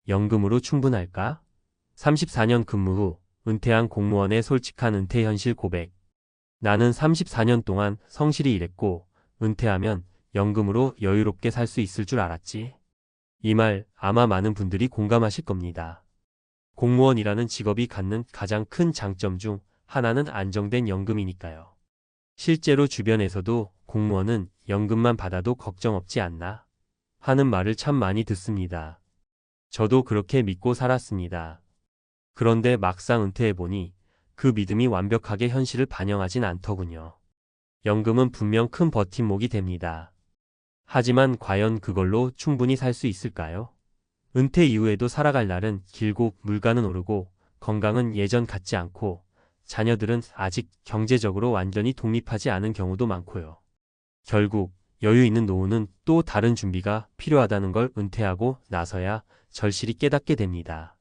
연금으로 충분할까? 34년 근무 후 은퇴한 공무원의 솔직한 은퇴 현실 고백. 나는 34년 동안 성실히 일했고 은퇴하면 연금으로 여유롭게 살 수 있을 줄 알았지. 이 말 아마 많은 분들이 공감하실 겁니다. 공무원이라는 직업이 갖는 가장 큰 장점 중 하나는 안정된 연금이니까요. 실제로 주변에서도 공무원은 연금만 받아도 걱정 없지 않나? 하는 말을 참 많이 듣습니다. 저도 그렇게 믿고 살았습니다. 그런데 막상 은퇴해보니 그 믿음이 완벽하게 현실을 반영하진 않더군요. 연금은 분명 큰 버팀목이 됩니다. 하지만 과연 그걸로 충분히 살 수 있을까요? 은퇴 이후에도 살아갈 날은 길고 물가는 오르고 건강은 예전 같지 않고 자녀들은 아직 경제적으로 완전히 독립하지 않은 경우도 많고요. 결국 여유 있는 노후는 또 다른 준비가 필요하다는 걸 은퇴하고 나서야 절실히 깨닫게 됩니다.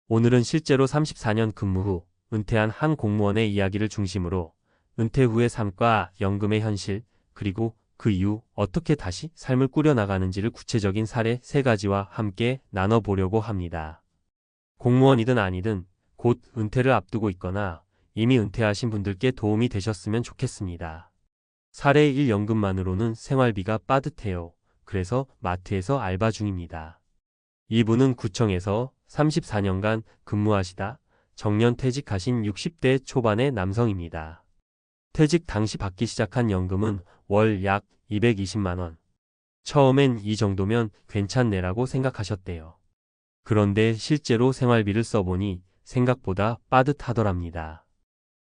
오늘은 실제로 34년 근무 후 은퇴한 한 공무원의 이야기를 중심으로 은퇴 후의 삶과 연금의 현실, 그리고 그 이후 어떻게 다시 삶을 꾸려나가는지를 구체적인 사례 3가지와 함께 나눠보려고 합니다. 공무원이든 아니든 곧 은퇴를 앞두고 있거나 이미 은퇴하신 분들께 도움이 되셨으면 좋겠습니다. 사례 1 연금만으로는 생활비가 빠듯해요. 그래서 마트에서 알바 중입니다. 이분은 구청에서 34년간 근무하시다 정년 퇴직하신 60대 초반의 남성입니다. 퇴직 당시 받기 시작한 연금은 월 약 220만 원. 처음엔 이 정도면 괜찮네라고 생각하셨대요. 그런데 실제로 생활비를 써보니 생각보다 빠듯하더랍니다.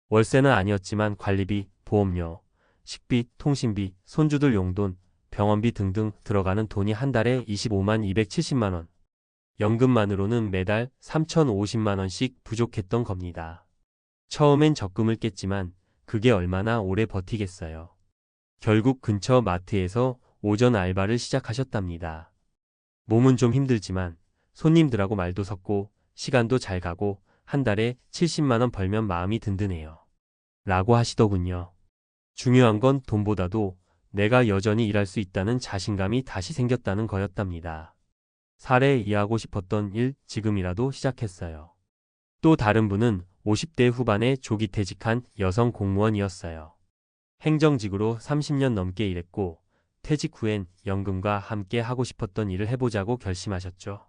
월세는 아니었지만 관리비, 보험료, 식비, 통신비, 손주들 용돈, 병원비 등등 들어가는 돈이 한 달에 25만 270만 원. 연금만으로는 매달 3,050만 원씩 부족했던 겁니다. 처음엔 적금을 깼지만 그게 얼마나 오래 버티겠어요. 결국 근처 마트에서 오전 알바를 시작하셨답니다. 몸은 좀 힘들지만 손님들하고 말도 섞고 시간도 잘 가고 한 달에 70만 원 벌면 마음이 든든해요. 라고 하시더군요. 중요한 건 돈보다도 내가 여전히 일할 수 있다는 자신감이 다시 생겼다는 거였답니다. 사례 이해하고 싶었던 일 지금이라도 시작했어요. 또 다른 분은 50대 후반에 조기 퇴직한 여성 공무원이었어요. 행정직으로 30년 넘게 일했고 퇴직 후엔 연금과 함께 하고 싶었던 일을 해보자고 결심하셨죠.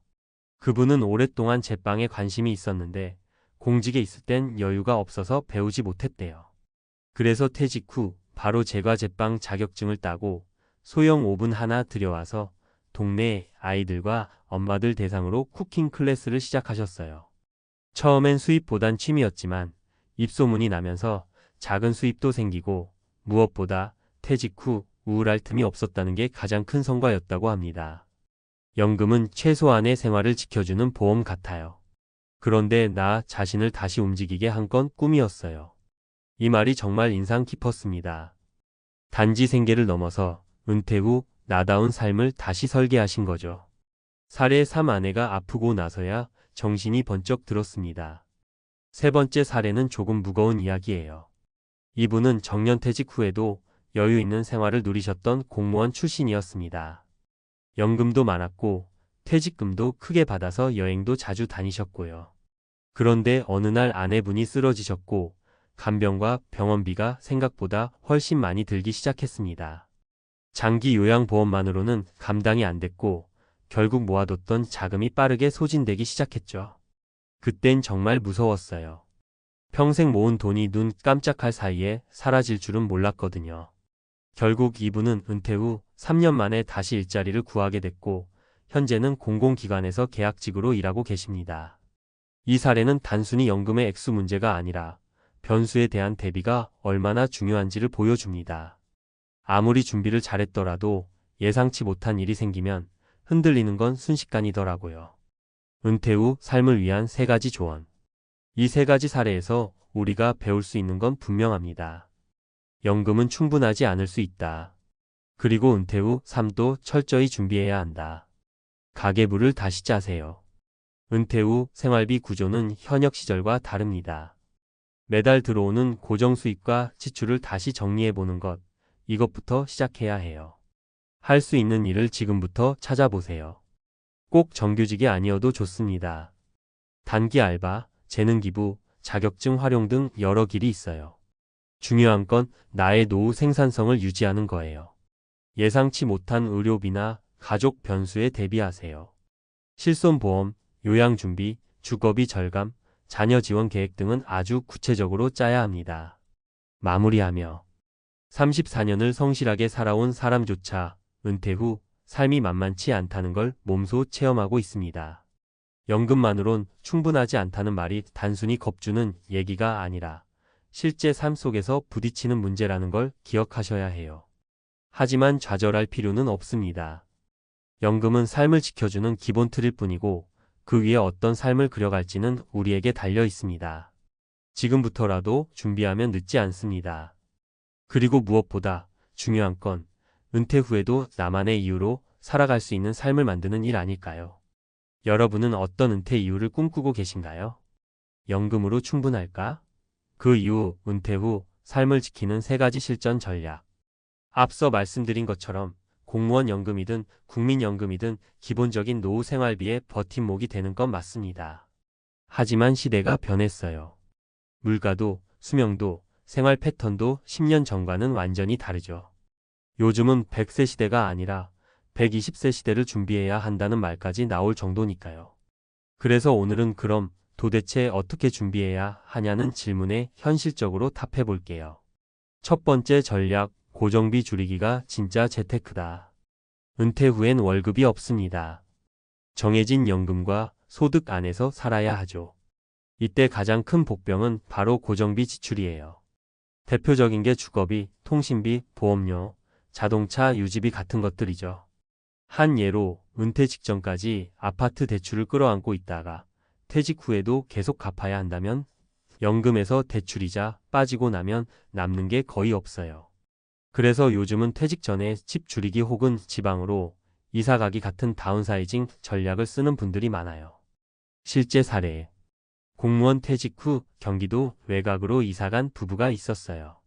그분은 오랫동안 제빵에 관심이 있었는데 공직에 있을 땐 여유가 없어서 배우지 못했대요. 그래서 퇴직 후 바로 제과제빵 자격증을 따고 소형 오븐 하나 들여와서 동네 아이들과 엄마들 대상으로 쿠킹 클래스를 시작하셨어요. 처음엔 수입보단 취미였지만 입소문이 나면서 작은 수입도 생기고 무엇보다 퇴직 후 우울할 틈이 없었다는 게 가장 큰 성과였다고 합니다. 연금은 최소한의 생활을 지켜주는 보험 같아요. 그런데 나 자신을 다시 움직이게 한 건 꿈이었어요. 이 말이 정말 인상 깊었습니다. 단지 생계를 넘어서 은퇴 후 나다운 삶을 다시 설계하신 거죠. 사례 3 아내가 아프고 나서야 정신이 번쩍 들었습니다. 세 번째 사례는 조금 무거운 이야기예요. 이분은 정년퇴직 후에도 여유 있는 생활을 누리셨던 공무원 출신이었습니다. 연금도 많았고 퇴직금도 크게 받아서 여행도 자주 다니셨고요. 그런데 어느 날 아내분이 쓰러지셨고 간병과 병원비가 생각보다 훨씬 많이 들기 시작했습니다. 장기 요양보험만으로는 감당이 안 됐고 결국 모아뒀던 자금이 빠르게 소진되기 시작했죠. 그땐 정말 무서웠어요. 평생 모은 돈이 눈 깜짝할 사이에 사라질 줄은 몰랐거든요. 결국 이분은 은퇴 후 3년 만에 다시 일자리를 구하게 됐고 현재는 공공기관에서 계약직으로 일하고 계십니다. 이 사례는 단순히 연금의 액수 문제가 아니라 변수에 대한 대비가 얼마나 중요한지를 보여줍니다. 아무리 준비를 잘했더라도 예상치 못한 일이 생기면 흔들리는 건 순식간이더라고요. 은퇴 후 삶을 위한 3가지 조언. 이 3가지 사례에서 우리가 배울 수 있는 건 분명합니다. 연금은 충분하지 않을 수 있다. 그리고 은퇴 후 삶도 철저히 준비해야 한다. 가계부를 다시 짜세요. 은퇴 후 생활비 구조는 현역 시절과 다릅니다. 매달 들어오는 고정 수입과 지출을 다시 정리해보는 것, 이것부터 시작해야 해요. 할 수 있는 일을 지금부터 찾아보세요. 꼭 정규직이 아니어도 좋습니다. 단기 알바, 재능 기부, 자격증 활용 등 여러 길이 있어요. 중요한 건 나의 노후 생산성을 유지하는 거예요. 예상치 못한 의료비나 가족 변수에 대비하세요. 실손보험, 요양준비, 주거비 절감, 자녀 지원 계획 등은 아주 구체적으로 짜야 합니다. 마무리하며 34년을 성실하게 살아온 사람조차 은퇴 후 삶이 만만치 않다는 걸 몸소 체험하고 있습니다. 연금만으론 충분하지 않다는 말이 단순히 겁주는 얘기가 아니라 실제 삶 속에서 부딪히는 문제라는 걸 기억하셔야 해요. 하지만 좌절할 필요는 없습니다. 연금은 삶을 지켜주는 기본 틀일 뿐이고 그 위에 어떤 삶을 그려갈지는 우리에게 달려 있습니다. 지금부터라도 준비하면 늦지 않습니다. 그리고 무엇보다 중요한 건 은퇴 후에도 나만의 이유로 살아갈 수 있는 삶을 만드는 일 아닐까요? 여러분은 어떤 은퇴 이유를 꿈꾸고 계신가요? 연금으로 충분할까? 그 이후 은퇴 후 삶을 지키는 3가지 실전 전략. 앞서 말씀드린 것처럼 공무원 연금이든 국민연금이든 기본적인 노후 생활비의 버팀목이 되는 건 맞습니다. 하지만 시대가 변했어요. 물가도, 수명도, 생활 패턴도 10년 전과는 완전히 다르죠. 요즘은 100세 시대가 아니라 120세 시대를 준비해야 한다는 말까지 나올 정도니까요. 그래서 오늘은 그럼 도대체 어떻게 준비해야 하냐는 질문에 현실적으로 답해 볼게요. 첫 번째 전략, 고정비 줄이기가 진짜 재테크다. 은퇴 후엔 월급이 없습니다. 정해진 연금과 소득 안에서 살아야 하죠. 이때 가장 큰 복병은 바로 고정비 지출이에요. 대표적인 게 주거비, 통신비, 보험료, 자동차 유지비 같은 것들이죠. 한 예로 은퇴 직전까지 아파트 대출을 끌어안고 있다가 퇴직 후에도 계속 갚아야 한다면 연금에서 대출이자 빠지고 나면 남는 게 거의 없어요. 그래서 요즘은 퇴직 전에 집 줄이기 혹은 지방으로 이사 가기 같은 다운사이징 전략을 쓰는 분들이 많아요. 실제 사례. 공무원 퇴직 후 경기도 외곽으로 이사간 부부가 있었어요.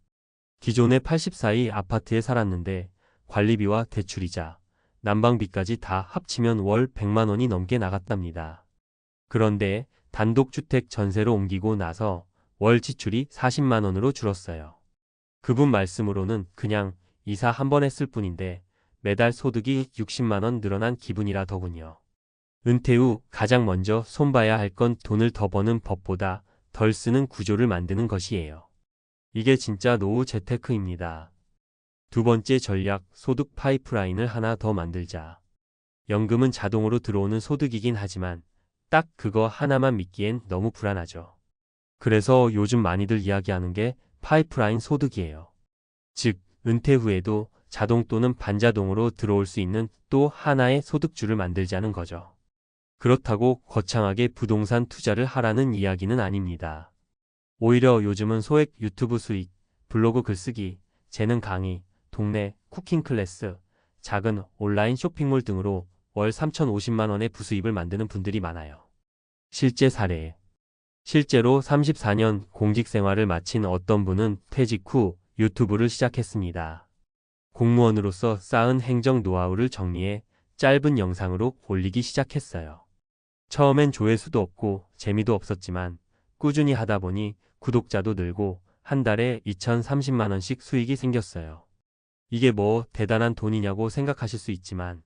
기존의 84이 아파트에 살았는데 관리비와 대출이자 난방비까지 다 합치면 월 100만 원이 넘게 나갔답니다. 그런데 단독주택 전세로 옮기고 나서 월 지출이 40만 원으로 줄었어요. 그분 말씀으로는 그냥 이사 한 번 했을 뿐인데 매달 소득이 60만 원 늘어난 기분이라더군요. 은퇴 후 가장 먼저 손봐야 할 건 돈을 더 버는 법보다 덜 쓰는 구조를 만드는 것이에요. 이게 진짜 노후 재테크입니다. 두 번째 전략, 소득 파이프라인을 하나 더 만들자. 연금은 자동으로 들어오는 소득이긴 하지만 딱 그거 하나만 믿기엔 너무 불안하죠. 그래서 요즘 많이들 이야기하는 게 파이프라인 소득이에요. 즉, 은퇴 후에도 자동 또는 반자동으로 들어올 수 있는 또 하나의 소득줄을 만들자는 거죠. 그렇다고 거창하게 부동산 투자를 하라는 이야기는 아닙니다. 오히려 요즘은 소액 유튜브 수익, 블로그 글쓰기, 재능 강의, 동네 쿠킹 클래스, 작은 온라인 쇼핑몰 등으로 월 3,050만 원의 부수입을 만드는 분들이 많아요. 실제 사례. 실제로 34년 공직 생활을 마친 어떤 분은 퇴직 후 유튜브를 시작했습니다. 공무원으로서 쌓은 행정 노하우를 정리해 짧은 영상으로 올리기 시작했어요. 처음엔 조회수도 없고 재미도 없었지만 꾸준히 하다 보니 구독자도 늘고 한 달에 2,030만 원씩 수익이 생겼어요. 이게 뭐 대단한 돈이냐고 생각하실 수 있지만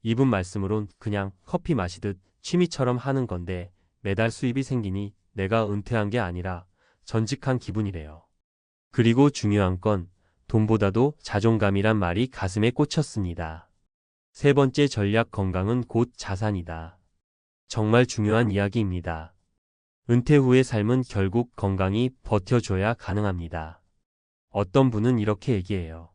이분 말씀으론 그냥 커피 마시듯 취미처럼 하는 건데 매달 수입이 생기니 내가 은퇴한 게 아니라 전직한 기분이래요. 그리고 중요한 건 돈보다도 자존감이란 말이 가슴에 꽂혔습니다. 세 번째 전략, 건강은 곧 자산이다. 정말 중요한 이야기입니다. 은퇴 후의 삶은 결국 건강이 버텨줘야 가능합니다. 어떤 분은 이렇게 얘기해요.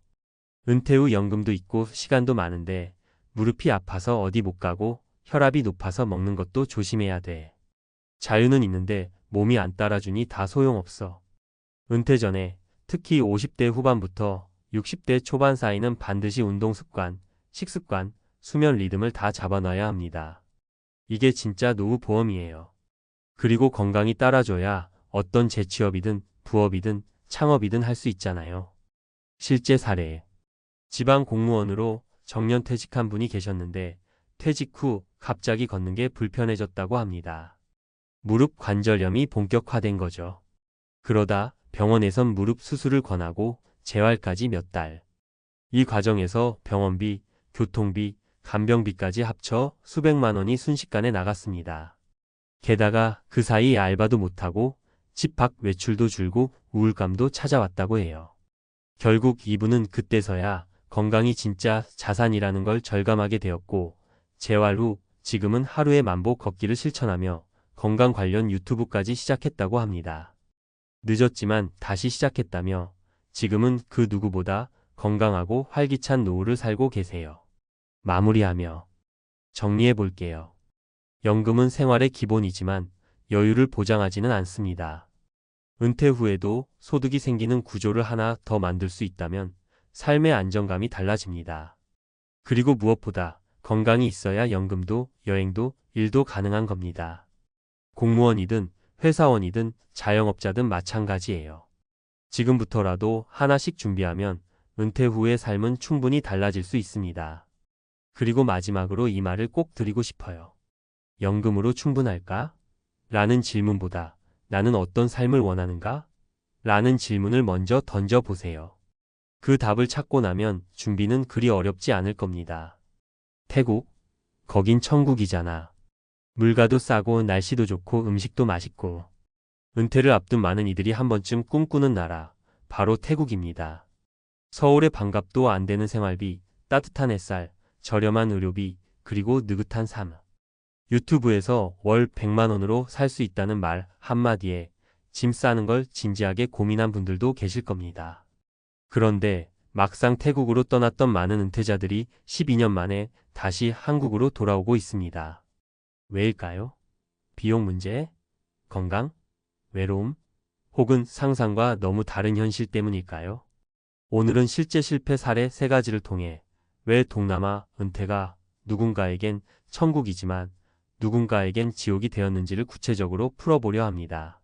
은퇴 후 연금도 있고 시간도 많은데 무릎이 아파서 어디 못 가고 혈압이 높아서 먹는 것도 조심해야 돼. 자유는 있는데 몸이 안 따라주니 다 소용없어. 은퇴 전에 특히 50대 후반부터 60대 초반 사이는 반드시 운동 습관, 식습관, 수면 리듬을 다 잡아놔야 합니다. 이게 진짜 노후 보험이에요. 그리고 건강이 따라줘야 어떤 재취업이든 부업이든 창업이든 할 수 있잖아요. 실제 사례. 지방 공무원으로 정년퇴직한 분이 계셨는데 퇴직 후 갑자기 걷는 게 불편해졌다고 합니다. 무릎 관절염이 본격화된 거죠. 그러다 병원에선 무릎 수술을 권하고 재활까지 몇 달. 이 과정에서 병원비, 교통비, 간병비까지 합쳐 수백만 원이 순식간에 나갔습니다. 게다가 그 사이 알바도 못하고 집 밖 외출도 줄고 우울감도 찾아왔다고 해요. 결국 이분은 그때서야 건강이 진짜 자산이라는 걸 절감하게 되었고, 재활 후 지금은 하루에 만보 걷기를 실천하며 건강 관련 유튜브까지 시작했다고 합니다. 늦었지만 다시 시작했다며 지금은 그 누구보다 건강하고 활기찬 노후를 살고 계세요. 마무리하며 정리해 볼게요. 연금은 생활의 기본이지만 여유를 보장하지는 않습니다. 은퇴 후에도 소득이 생기는 구조를 하나 더 만들 수 있다면 삶의 안정감이 달라집니다. 그리고 무엇보다 건강이 있어야 연금도 여행도 일도 가능한 겁니다. 공무원이든 회사원이든 자영업자든 마찬가지예요. 지금부터라도 하나씩 준비하면 은퇴 후의 삶은 충분히 달라질 수 있습니다. 그리고 마지막으로 이 말을 꼭 드리고 싶어요. 연금으로 충분할까? 라는 질문보다 나는 어떤 삶을 원하는가? 라는 질문을 먼저 던져보세요. 그 답을 찾고 나면 준비는 그리 어렵지 않을 겁니다. 태국? 거긴 천국이잖아. 물가도 싸고 날씨도 좋고 음식도 맛있고. 은퇴를 앞둔 많은 이들이 한 번쯤 꿈꾸는 나라, 바로 태국입니다. 서울의 반값도 안 되는 생활비, 따뜻한 햇살, 저렴한 의료비, 그리고 느긋한 삶. 유튜브에서 월 100만 원으로 살 수 있다는 말 한마디에 짐 싸는 걸 진지하게 고민한 분들도 계실 겁니다. 그런데 막상 태국으로 떠났던 많은 은퇴자들이 12년 만에 다시 한국으로 돌아오고 있습니다. 왜일까요? 비용 문제? 건강? 외로움? 혹은 상상과 너무 다른 현실 때문일까요? 오늘은 실제 실패 사례 3가지를 통해 왜 동남아 은퇴가 누군가에겐 천국이지만 누군가에겐 지옥이 되었는지를 구체적으로 풀어보려 합니다.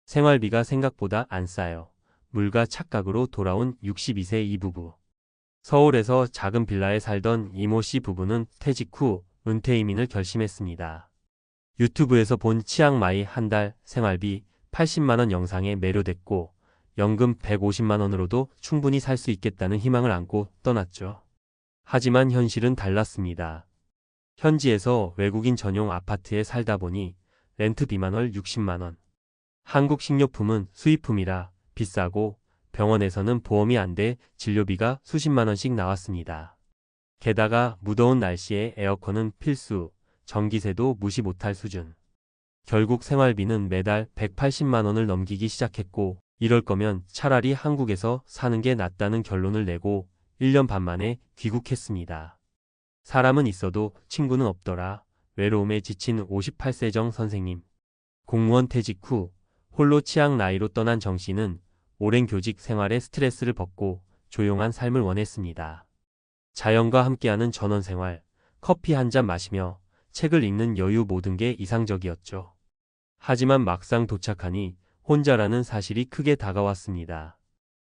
생활비가 생각보다 안 싸요. 물가 착각으로 돌아온 62세 이 부부. 서울에서 작은 빌라에 살던 이모 씨 부부는 퇴직 후 은퇴 이민을 결심했습니다. 유튜브에서 본 치앙마이 한 달 생활비 80만 원 영상에 매료됐고 연금 150만 원으로도 충분히 살 수 있겠다는 희망을 안고 떠났죠. 하지만 현실은 달랐습니다. 현지에서 외국인 전용 아파트에 살다 보니 렌트비만 월 60만 원. 한국 식료품은 수입품이라 비싸고 병원에서는 보험이 안 돼 진료비가 수십만 원씩 나왔습니다. 게다가 무더운 날씨에 에어컨은 필수, 전기세도 무시 못할 수준. 결국 생활비는 매달 180만 원을 넘기기 시작했고 이럴 거면 차라리 한국에서 사는 게 낫다는 결론을 내고 1년 반 만에 귀국했습니다. 사람은 있어도 친구는 없더라. 외로움에 지친 58세 정 선생님. 공무원 퇴직 후 홀로 치앙라이로 떠난 정 씨는 오랜 교직 생활에 스트레스를 벗고 조용한 삶을 원했습니다. 자연과 함께하는 전원생활, 커피 한 잔 마시며 책을 읽는 여유 모든 게 이상적이었죠. 하지만 막상 도착하니 혼자라는 사실이 크게 다가왔습니다.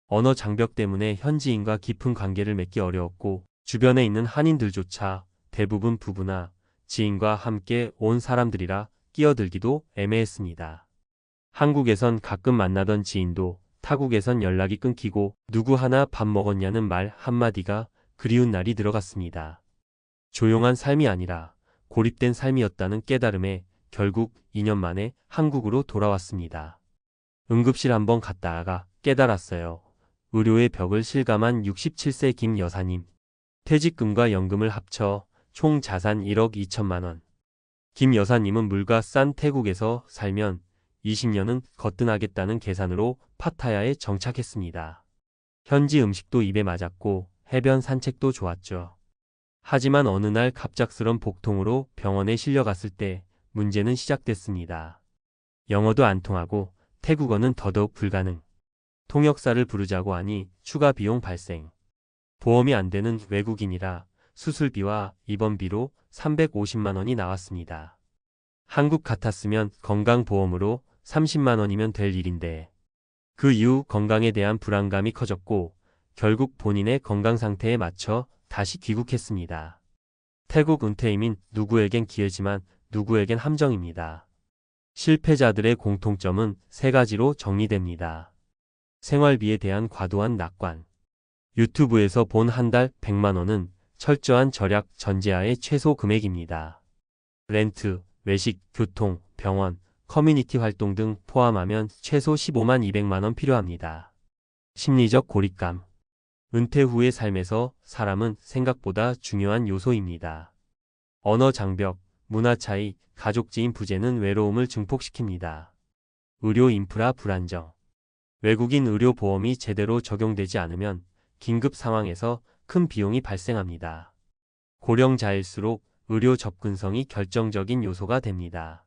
언어 장벽 때문에 현지인과 깊은 관계를 맺기 어려웠고 주변에 있는 한인들조차 대부분 부부나 지인과 함께 온 사람들이라 끼어들기도 애매했습니다. 한국에선 가끔 만나던 지인도 타국에선 연락이 끊기고 누구 하나 밥 먹었냐는 말 한마디가 그리운 날이 들어갔습니다. 조용한 삶이 아니라 고립된 삶이었다는 깨달음에 결국 2년 만에 한국으로 돌아왔습니다. 응급실 한번 갔다가 깨달았어요. 의료의 벽을 실감한 67세 김 여사님. 퇴직금과 연금을 합쳐 총 자산 1억 2천만 원. 김 여사님은 물가 싼 태국에서 살면 20년은 거뜬하겠다는 계산으로 파타야에 정착했습니다. 현지 음식도 입에 맞았고 해변 산책도 좋았죠. 하지만 어느 날 갑작스런 복통으로 병원에 실려갔을 때 문제는 시작됐습니다. 영어도 안 통하고 태국어는 더더욱 불가능. 통역사를 부르자고 하니 추가 비용 발생. 보험이 안 되는 외국인이라 수술비와 입원비로 350만 원이 나왔습니다. 한국 같았으면 건강보험으로 30만 원이면 될 일인데 그 이후 건강에 대한 불안감이 커졌고 결국 본인의 건강 상태에 맞춰 다시 귀국했습니다. 태국 은퇴임인 누구에겐 기회지만 누구에겐 함정입니다. 실패자들의 공통점은 세 가지로 정리됩니다. 생활비에 대한 과도한 낙관. 유튜브에서 본 한 달 100만 원은 철저한 절약 전제하의 최소 금액입니다. 렌트, 외식, 교통, 병원, 커뮤니티 활동 등 포함하면 최소 15만 200만 원 필요합니다. 심리적 고립감. 은퇴 후의 삶에서 사람은 생각보다 중요한 요소입니다. 언어 장벽, 문화 차이, 가족 지인 부재는 외로움을 증폭시킵니다. 의료 인프라 불안정. 외국인 의료 보험이 제대로 적용되지 않으면 긴급 상황에서 큰 비용이 발생합니다. 고령자일수록 의료 접근성이 결정적인 요소가 됩니다.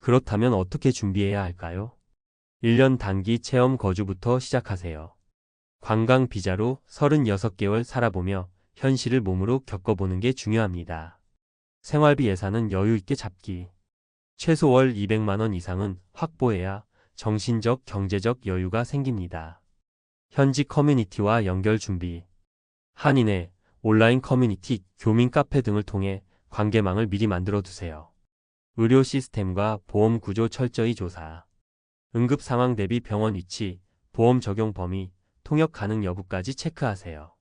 그렇다면 어떻게 준비해야 할까요? 1년 단기 체험 거주부터 시작하세요. 관광 비자로 36개월 살아보며 현실을 몸으로 겪어보는 게 중요합니다. 생활비 예산은 여유 있게 잡기. 최소 월 200만 원 이상은 확보해야 정신적, 경제적 여유가 생깁니다. 현지 커뮤니티와 연결 준비. 한인회, 온라인 커뮤니티, 교민 카페 등을 통해 관계망을 미리 만들어 두세요. 의료 시스템과 보험 구조 철저히 조사. 응급 상황 대비 병원 위치, 보험 적용 범위, 통역 가능 여부까지 체크하세요.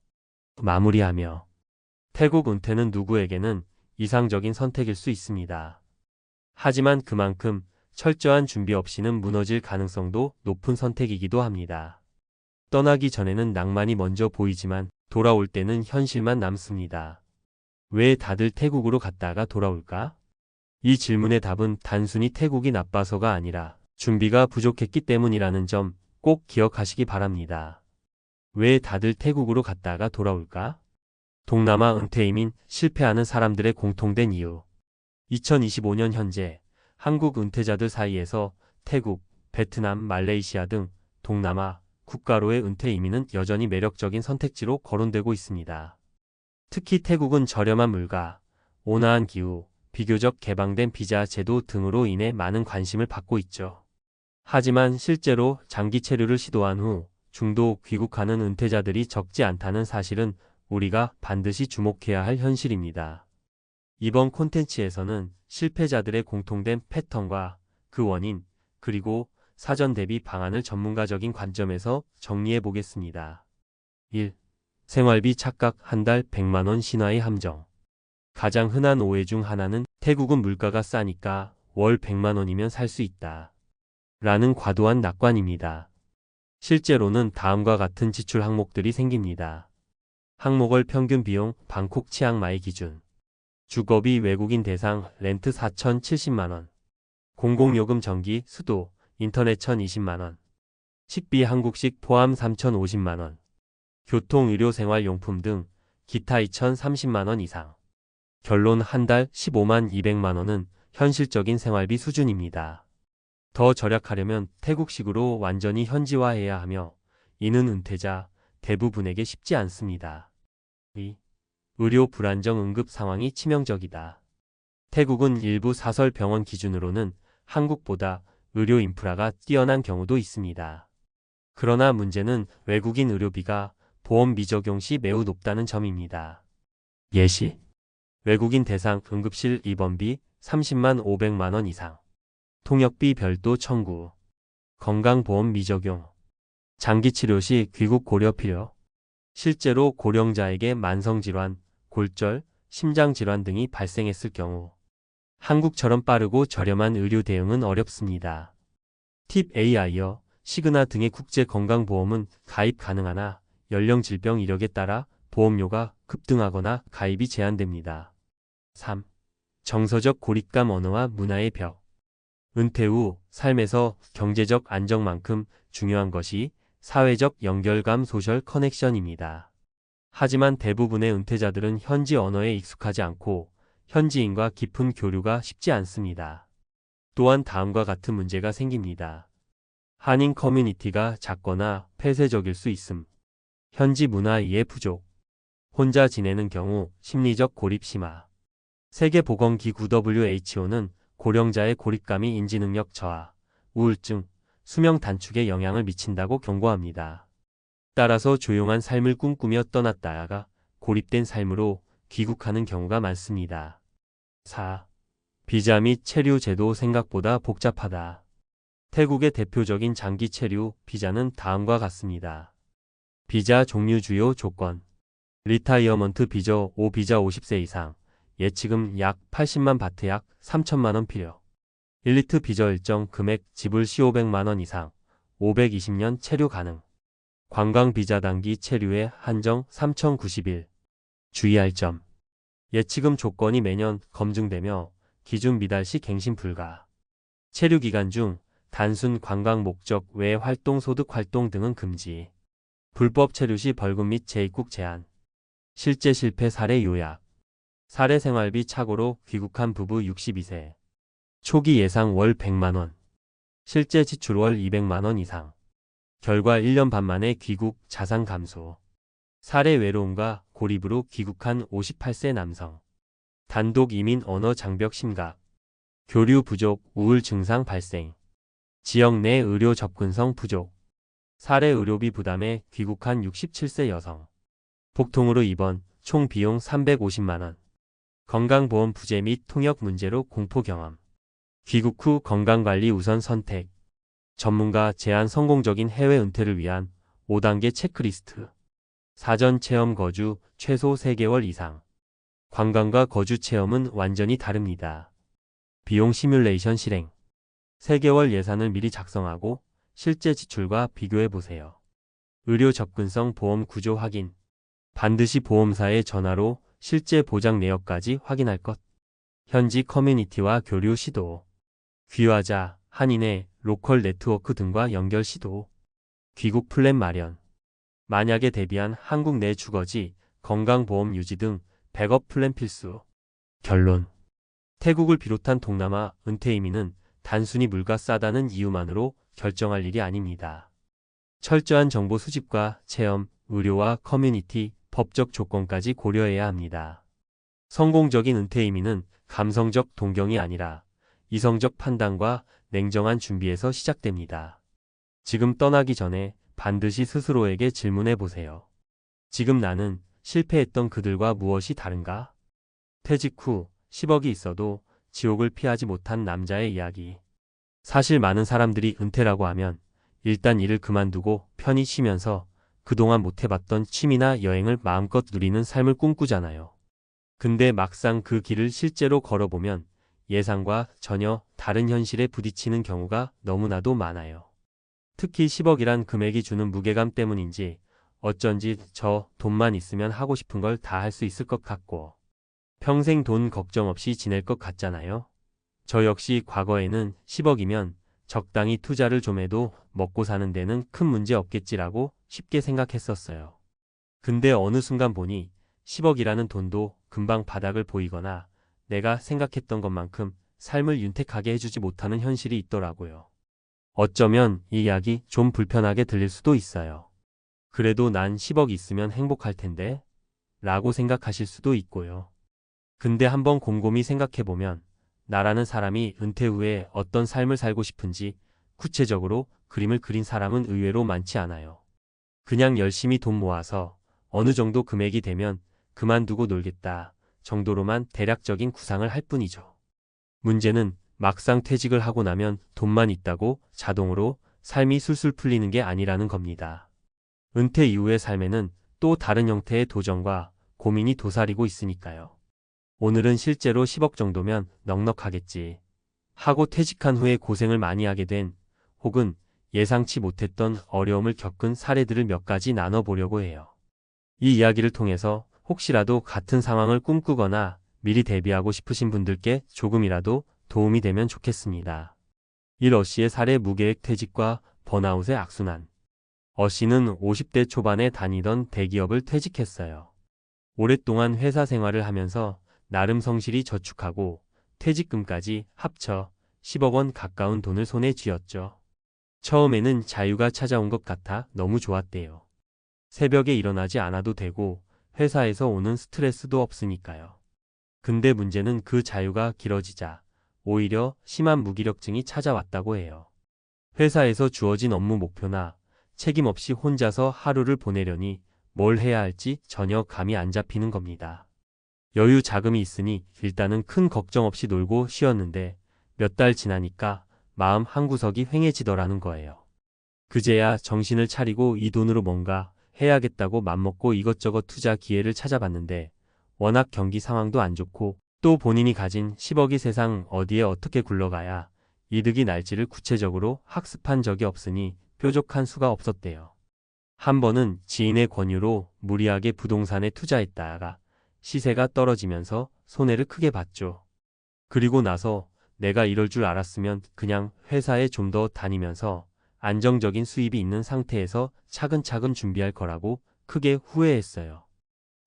마무리하며 태국 은퇴는 누구에게는 이상적인 선택일 수 있습니다. 하지만 그만큼 철저한 준비 없이는 무너질 가능성도 높은 선택이기도 합니다. 떠나기 전에는 낭만이 먼저 보이지만 돌아올 때는 현실만 남습니다. 왜 다들 태국으로 갔다가 돌아올까? 이 질문의 답은 단순히 태국이 나빠서가 아니라 준비가 부족했기 때문이라는 점 꼭 기억하시기 바랍니다. 왜 다들 태국으로 갔다가 돌아올까? 동남아 은퇴 이민 실패하는 사람들의 공통된 이유. 2025년 현재 한국 은퇴자들 사이에서 태국, 베트남, 말레이시아 등 동남아 국가로의 은퇴 이민은 여전히 매력적인 선택지로 거론되고 있습니다. 특히 태국은 저렴한 물가, 온화한 기후, 비교적 개방된 비자 제도 등으로 인해 많은 관심을 받고 있죠. 하지만 실제로 장기 체류를 시도한 후 중도 귀국하는 은퇴자들이 적지 않다는 사실은 우리가 반드시 주목해야 할 현실입니다. 이번 콘텐츠에서는 실패자들의 공통된 패턴과 그 원인, 그리고 사전 대비 방안을 전문가적인 관점에서 정리해 보겠습니다. 1. 생활비 착각 한 달 100만 원 신화의 함정. 가장 흔한 오해 중 하나는 태국은 물가가 싸니까 월 100만 원이면 살 수 있다. 라는 과도한 낙관입니다. 실제로는 다음과 같은 지출 항목들이 생깁니다. 항목월 평균 비용 방콕 치앙마이 기준. 주거비 외국인 대상 렌트 4,070만 원. 공공요금 전기, 수도, 인터넷 1,020만 원. 식비 한국식 포함 3,050만 원. 교통, 의료, 생활용품 등 기타 2,030만 원 이상. 결론 한 달 15만 200만 원은 현실적인 생활비 수준입니다. 더 절약하려면 태국식으로 완전히 현지화해야 하며 이는 은퇴자 대부분에게 쉽지 않습니다. 2. 의료 불안정 응급 상황이 치명적이다. 태국은 일부 사설 병원 기준으로는 한국보다 의료 인프라가 뛰어난 경우도 있습니다. 그러나 문제는 외국인 의료비가 보험 미적용 시 매우 높다는 점입니다. 예시. 외국인 대상 응급실 입원비 30만 500만 원 이상. 통역비 별도 청구. 건강보험 미적용. 장기 치료 시 귀국 고려 필요. 실제로 고령자에게 만성질환, 골절, 심장질환 등이 발생했을 경우 한국처럼 빠르고 저렴한 의료 대응은 어렵습니다. 팁 AI어, 시그나 등의 국제 건강보험은 가입 가능하나 연령 질병 이력에 따라 보험료가 급등하거나 가입이 제한됩니다. 3. 정서적 고립감 언어와 문화의 벽. 은퇴 후 삶에서 경제적 안정만큼 중요한 것이 사회적 연결감 소셜 커넥션입니다. 하지만 대부분의 은퇴자들은 현지 언어에 익숙하지 않고 현지인과 깊은 교류가 쉽지 않습니다. 또한 다음과 같은 문제가 생깁니다. 한인 커뮤니티가 작거나 폐쇄적일 수 있음. 현지 문화 이해 부족. 혼자 지내는 경우 심리적 고립 심화. 세계보건기구 WHO는 고령자의 고립감이 인지능력 저하, 우울증, 수명 단축에 영향을 미친다고 경고합니다. 따라서 조용한 삶을 꿈꾸며 떠났다가 고립된 삶으로 귀국하는 경우가 많습니다. 4. 비자 및 체류 제도 생각보다 복잡하다. 태국의 대표적인 장기 체류 비자는 다음과 같습니다. 비자 종류 주요 조건. 리타이어먼트 비저 5 비자 50세 이상. 예치금 약 80만 바트 약 3천만 원 필요. 일리트 비저 일정 금액 지불 시 500만 원 이상. 520년 체류 가능. 관광 비자 단기 체류의 한정 3090일. 주의할 점. 예치금 조건이 매년 검증되며 기준 미달 시 갱신 불가. 체류 기간 중 단순 관광 목적 외 활동 소득 활동 등은 금지. 불법 체류 시 벌금 및 재입국 제한. 실제 실패 사례 요약. 사례 생활비 착오로 귀국한 부부 62세. 초기 예상 월 100만 원. 실제 지출 월 200만 원 이상. 결과 1년 반 만에 귀국 자산 감소. 사례 외로움과 고립으로 귀국한 58세 남성. 단독 이민 언어 장벽 심각. 교류 부족 우울 증상 발생. 지역 내 의료 접근성 부족. 사례 의료비 부담에 귀국한 67세 여성. 복통으로 입원, 총 비용 350만 원. 건강보험 부재 및 통역 문제로 공포 경험. 귀국 후 건강관리 우선 선택. 전문가 제안 성공적인 해외 은퇴를 위한 5단계 체크리스트. 사전 체험 거주 최소 3개월 이상. 관광과 거주 체험은 완전히 다릅니다. 비용 시뮬레이션 실행. 3개월 예산을 미리 작성하고 실제 지출과 비교해 보세요. 의료 접근성 보험 구조 확인. 반드시 보험사에 전화로 실제 보장 내역까지 확인할 것. 현지 커뮤니티와 교류 시도. 귀화자, 한인의 로컬 네트워크 등과 연결 시도. 귀국 플랜 마련. 만약에 대비한 한국 내 주거지, 건강보험 유지 등 백업 플랜 필수. 결론. 태국을 비롯한 동남아 은퇴 이민은 단순히 물가 싸다는 이유만으로 결정할 일이 아닙니다. 철저한 정보 수집과 체험, 의료와 커뮤니티, 법적 조건까지 고려해야 합니다. 성공적인 은퇴 이민은 감성적 동경이 아니라 이성적 판단과 냉정한 준비에서 시작됩니다. 지금 떠나기 전에 반드시 스스로에게 질문해 보세요. 지금 나는 실패했던 그들과 무엇이 다른가? 퇴직 후 10억이 있어도 지옥을 피하지 못한 남자의 이야기. 사실 많은 사람들이 은퇴라고 하면 일단 일을 그만두고 편히 쉬면서 그동안 못해봤던 취미나 여행을 마음껏 누리는 삶을 꿈꾸잖아요. 근데 막상 그 길을 실제로 걸어보면 예상과 전혀 다른 현실에 부딪히는 경우가 너무나도 많아요. 특히 10억이란 금액이 주는 무게감 때문인지 어쩐지 저 돈만 있으면 하고 싶은 걸 다 할 수 있을 것 같고 평생 돈 걱정 없이 지낼 것 같잖아요. 저 역시 과거에는 10억이면 적당히 투자를 좀 해도 먹고 사는 데는 큰 문제 없겠지라고 쉽게 생각했었어요. 근데 어느 순간 보니 10억이라는 돈도 금방 바닥을 보이거나 내가 생각했던 것만큼 삶을 윤택하게 해주지 못하는 현실이 있더라고요. 어쩌면 이 이야기 좀 불편하게 들릴 수도 있어요. 그래도 난 10억 있으면 행복할 텐데 라고 생각하실 수도 있고요. 근데 한번 곰곰이 생각해보면 나라는 사람이 은퇴 후에 어떤 삶을 살고 싶은지 구체적으로 그림을 그린 사람은 의외로 많지 않아요. 그냥 열심히 돈 모아서 어느 정도 금액이 되면 그만두고 놀겠다 정도로만 대략적인 구상을 할 뿐이죠. 문제는 막상 퇴직을 하고 나면 돈만 있다고 자동으로 삶이 술술 풀리는 게 아니라는 겁니다. 은퇴 이후의 삶에는 또 다른 형태의 도전과 고민이 도사리고 있으니까요. 오늘은 실제로 10억 정도면 넉넉하겠지 하고 퇴직한 후에 고생을 많이 하게 된 혹은 예상치 못했던 어려움을 겪은 사례들을 몇 가지 나눠보려고 해요. 이 이야기를 통해서 혹시라도 같은 상황을 꿈꾸거나 미리 대비하고 싶으신 분들께 조금이라도 도움이 되면 좋겠습니다. 어씨의 사례 무계획 퇴직과 번아웃의 악순환. 어씨는 50대 초반에 다니던 대기업을 퇴직했어요. 오랫동안 회사 생활을 하면서 나름 성실히 저축하고 퇴직금까지 합쳐 10억 원 가까운 돈을 손에 쥐었죠. 처음에는 자유가 찾아온 것 같아 너무 좋았대요. 새벽에 일어나지 않아도 되고 회사에서 오는 스트레스도 없으니까요. 근데 문제는 그 자유가 길어지자 오히려 심한 무기력증이 찾아왔다고 해요. 회사에서 주어진 업무 목표나 책임 없이 혼자서 하루를 보내려니 뭘 해야 할지 전혀 감이 안 잡히는 겁니다. 여유 자금이 있으니 일단은 큰 걱정 없이 놀고 쉬었는데 몇 달 지나니까 마음 한구석이 휑해지더라는 거예요. 그제야 정신을 차리고 이 돈으로 뭔가 해야겠다고 맘먹고 이것저것 투자 기회를 찾아봤는데 워낙 경기 상황도 안 좋고 또 본인이 가진 10억이 세상 어디에 어떻게 굴러가야 이득이 날지를 구체적으로 학습한 적이 없으니 뾰족한 수가 없었대요. 한 번은 지인의 권유로 무리하게 부동산에 투자했다가 시세가 떨어지면서 손해를 크게 봤죠. 그리고 나서 내가 이럴 줄 알았으면 그냥 회사에 좀 더 다니면서 안정적인 수입이 있는 상태에서 차근차근 준비할 거라고 크게 후회했어요.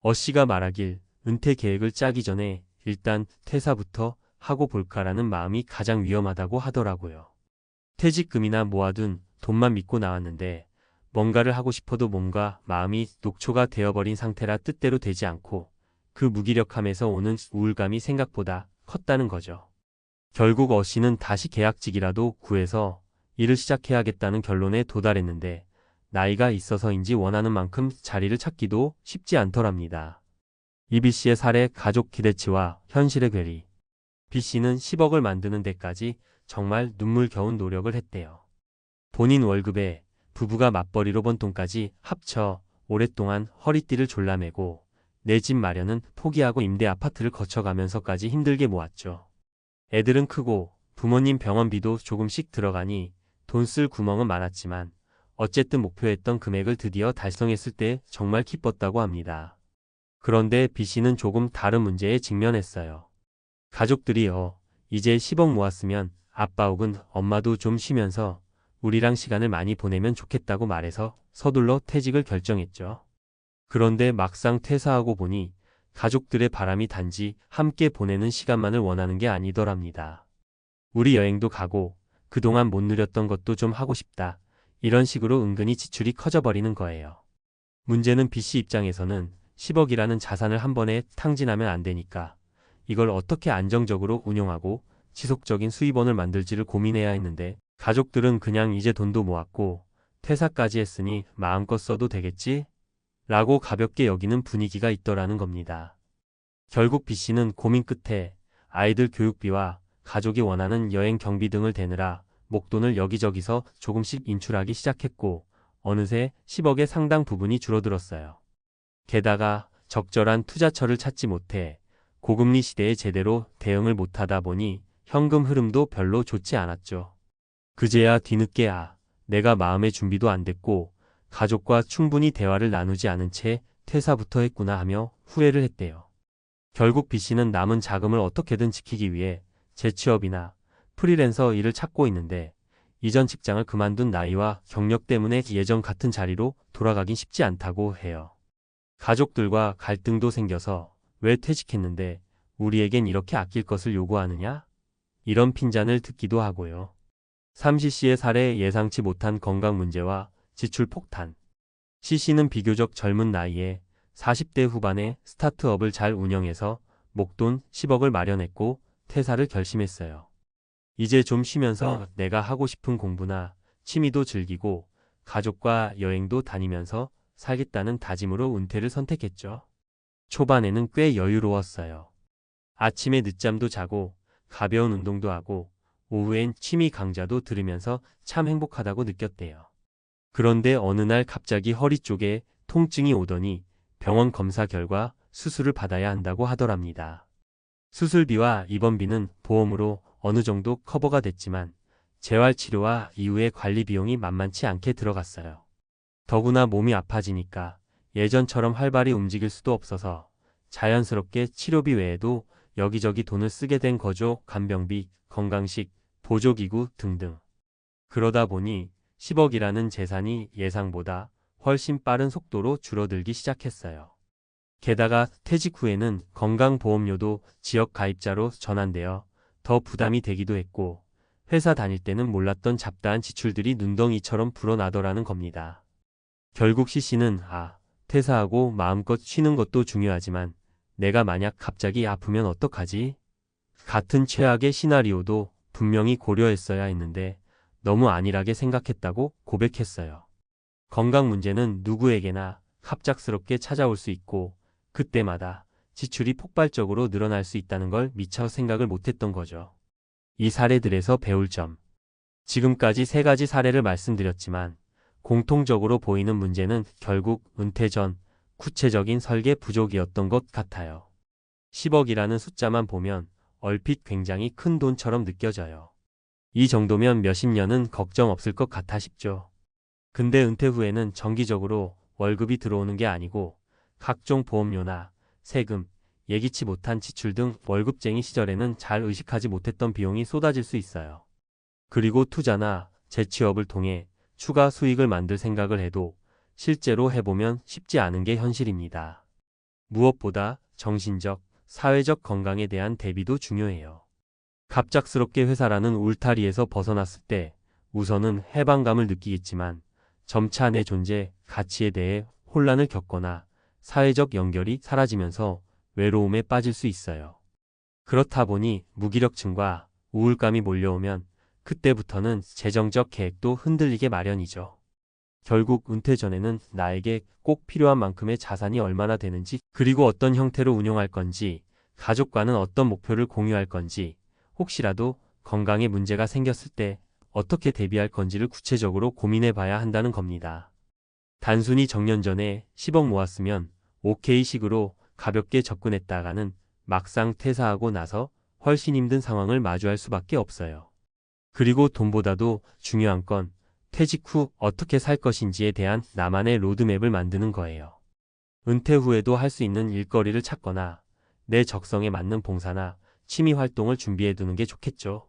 어씨가 말하길 은퇴 계획을 짜기 전에 일단 퇴사부터 하고 볼까라는 마음이 가장 위험하다고 하더라고요. 퇴직금이나 모아둔 돈만 믿고 나왔는데 뭔가를 하고 싶어도 뭔가 마음이 녹초가 되어버린 상태라 뜻대로 되지 않고 그 무기력함에서 오는 우울감이 생각보다 컸다는 거죠. 결국 어씨는 다시 계약직이라도 구해서 일을 시작해야겠다는 결론에 도달했는데 나이가 있어서인지 원하는 만큼 자리를 찾기도 쉽지 않더랍니다. 이 B씨의 사례 가족 기대치와 현실의 괴리. B씨는 10억을 만드는 데까지 정말 눈물겨운 노력을 했대요. 본인 월급에 부부가 맞벌이로 번 돈까지 합쳐 오랫동안 허리띠를 졸라매고 내 집 마련은 포기하고 임대 아파트를 거쳐가면서까지 힘들게 모았죠. 애들은 크고 부모님 병원비도 조금씩 들어가니 돈 쓸 구멍은 많았지만 어쨌든 목표했던 금액을 드디어 달성했을 때 정말 기뻤다고 합니다. 그런데 B씨는 조금 다른 문제에 직면했어요. 가족들이 이제 10억 모았으면 아빠 혹은 엄마도 좀 쉬면서 우리랑 시간을 많이 보내면 좋겠다고 말해서 서둘러 퇴직을 결정했죠. 그런데 막상 퇴사하고 보니 가족들의 바람이 단지 함께 보내는 시간만을 원하는 게 아니더랍니다. 우리 여행도 가고 그동안 못 누렸던 것도 좀 하고 싶다. 이런 식으로 은근히 지출이 커져버리는 거예요. 문제는 B씨 입장에서는 10억이라는 자산을 한 번에 탕진하면 안 되니까 이걸 어떻게 안정적으로 운용하고 지속적인 수입원을 만들지를 고민해야 했는데 가족들은 그냥 이제 돈도 모았고 퇴사까지 했으니 마음껏 써도 되겠지? 라고 가볍게 여기는 분위기가 있더라는 겁니다. 결국 B씨는 고민 끝에 아이들 교육비와 가족이 원하는 여행 경비 등을 대느라 목돈을 여기저기서 조금씩 인출하기 시작했고 어느새 10억의 상당 부분이 줄어들었어요. 게다가 적절한 투자처를 찾지 못해 고금리 시대에 제대로 대응을 못하다 보니 현금 흐름도 별로 좋지 않았죠. 그제야 뒤늦게 내가 마음의 준비도 안 됐고 가족과 충분히 대화를 나누지 않은 채 퇴사부터 했구나 하며 후회를 했대요. 결국 B씨는 남은 자금을 어떻게든 지키기 위해 재취업이나 프리랜서 일을 찾고 있는데 이전 직장을 그만둔 나이와 경력 때문에 예전 같은 자리로 돌아가긴 쉽지 않다고 해요. 가족들과 갈등도 생겨서 왜 퇴직했는데 우리에겐 이렇게 아낄 것을 요구하느냐? 이런 핀잔을 듣기도 하고요. 삼C씨의 사례 예상치 못한 건강 문제와 지출 폭탄. C씨는 비교적 젊은 나이에 40대 후반에 스타트업을 잘 운영해서 목돈 10억을 마련했고 퇴사를 결심했어요. 이제 좀 쉬면서 내가 하고 싶은 공부나 취미도 즐기고 가족과 여행도 다니면서 살겠다는 다짐으로 은퇴를 선택했죠. 초반에는 꽤 여유로웠어요. 아침에 늦잠도 자고 가벼운 운동도 하고 오후엔 취미 강좌도 들으면서 참 행복하다고 느꼈대요. 그런데 어느 날 갑자기 허리 쪽에 통증이 오더니 병원 검사 결과 수술을 받아야 한다고 하더랍니다. 수술비와 입원비는 보험으로 어느 정도 커버가 됐지만 재활치료와 이후의 관리 비용이 만만치 않게 들어갔어요. 더구나 몸이 아파지니까 예전처럼 활발히 움직일 수도 없어서 자연스럽게 치료비 외에도 여기저기 돈을 쓰게 된 거죠. 간병비, 건강식, 보조기구 등등. 그러다 보니 10억이라는 재산이 예상보다 훨씬 빠른 속도로 줄어들기 시작했어요. 게다가 퇴직 후에는 건강보험료도 지역 가입자로 전환되어 더 부담이 되기도 했고 회사 다닐 때는 몰랐던 잡다한 지출들이 눈덩이처럼 불어나더라는 겁니다. 결국 C씨는 퇴사하고 마음껏 쉬는 것도 중요하지만 내가 만약 갑자기 아프면 어떡하지? 같은 최악의 시나리오도 분명히 고려했어야 했는데 너무 안일하게 생각했다고 고백했어요. 건강 문제는 누구에게나 갑작스럽게 찾아올 수 있고 그때마다 지출이 폭발적으로 늘어날 수 있다는 걸 미처 생각을 못했던 거죠. 이 사례들에서 배울 점. 지금까지 세 가지 사례를 말씀드렸지만 공통적으로 보이는 문제는 결국 은퇴 전 구체적인 설계 부족이었던 것 같아요. 10억이라는 숫자만 보면 얼핏 굉장히 큰 돈처럼 느껴져요. 이 정도면 몇십 년은 걱정 없을 것 같아 싶죠. 근데 은퇴 후에는 정기적으로 월급이 들어오는 게 아니고 각종 보험료나 세금, 예기치 못한 지출 등 월급쟁이 시절에는 잘 의식하지 못했던 비용이 쏟아질 수 있어요. 그리고 투자나 재취업을 통해 추가 수익을 만들 생각을 해도 실제로 해보면 쉽지 않은 게 현실입니다. 무엇보다 정신적, 사회적 건강에 대한 대비도 중요해요. 갑작스럽게 회사라는 울타리에서 벗어났을 때 우선은 해방감을 느끼겠지만 점차 내 존재, 가치에 대해 혼란을 겪거나 사회적 연결이 사라지면서 외로움에 빠질 수 있어요. 그렇다 보니 무기력증과 우울감이 몰려오면 그때부터는 재정적 계획도 흔들리게 마련이죠. 결국 은퇴 전에는 나에게 꼭 필요한 만큼의 자산이 얼마나 되는지, 그리고 어떤 형태로 운용할 건지, 가족과는 어떤 목표를 공유할 건지, 혹시라도 건강에 문제가 생겼을 때 어떻게 대비할 건지를 구체적으로 고민해 봐야 한다는 겁니다. 단순히 정년 전에 10억 모았으면 오케이 식으로 가볍게 접근했다가는 막상 퇴사하고 나서 훨씬 힘든 상황을 마주할 수밖에 없어요. 그리고 돈보다도 중요한 건 퇴직 후 어떻게 살 것인지에 대한 나만의 로드맵을 만드는 거예요. 은퇴 후에도 할 수 있는 일거리를 찾거나 내 적성에 맞는 봉사나 취미 활동을 준비해 두는 게 좋겠죠.